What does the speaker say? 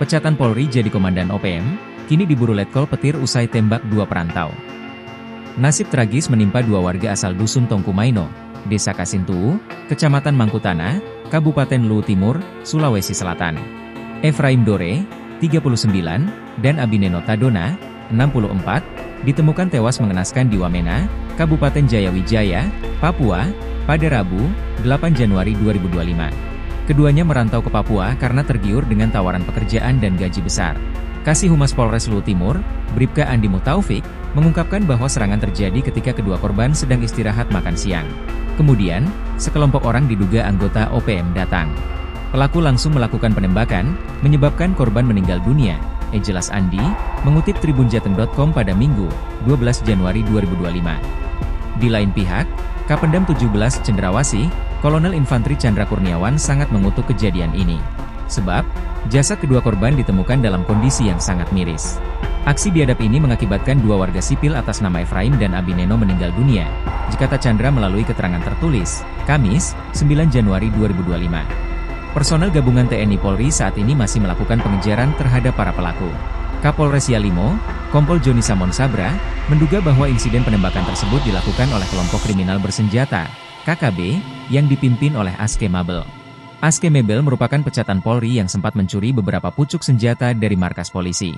Pecatan Polri jadi komandan OPM, kini diburu Letkol Petir usai tembak dua perantau. Nasib tragis menimpa dua warga asal Dusun Tongkumaino, Desa Kasintuu, Kecamatan Mangkutana, Kabupaten Luwu Timur, Sulawesi Selatan. Efraim Dore, 39, dan Abineno Tadona, 64, ditemukan tewas mengenaskan di Wamena, Kabupaten Jayawijaya, Papua, pada Rabu, 8 Januari 2025. Keduanya merantau ke Papua karena tergiur dengan tawaran pekerjaan dan gaji besar. Kasih Humas Polres Luwu Timur, Bribka Andi Mutaufik, mengungkapkan bahwa serangan terjadi ketika kedua korban sedang istirahat makan siang. Kemudian, sekelompok orang diduga anggota OPM datang. Pelaku langsung melakukan penembakan, menyebabkan korban meninggal dunia, jelas Andi, mengutip tribunjateng.com pada Minggu, 12 Januari 2025. Di lain pihak, Kapendam 17 Cendrawasih, Kolonel Infantri Chandra Kurniawan sangat mengutuk kejadian ini. Sebab, jasad kedua korban ditemukan dalam kondisi yang sangat miris. Aksi biadab ini mengakibatkan dua warga sipil atas nama Efraim dan Abineno meninggal dunia, kata Chandra melalui keterangan tertulis, Kamis, 9 Januari 2025. Personel gabungan TNI Polri saat ini masih melakukan pengejaran terhadap para pelaku. Kapolres Yalimo, Kompol Joni Samon Sabra, menduga bahwa insiden penembakan tersebut dilakukan oleh kelompok kriminal bersenjata, KKB, yang dipimpin oleh Aske Mabel. Aske Mabel merupakan pecatan Polri yang sempat mencuri beberapa pucuk senjata dari markas polisi.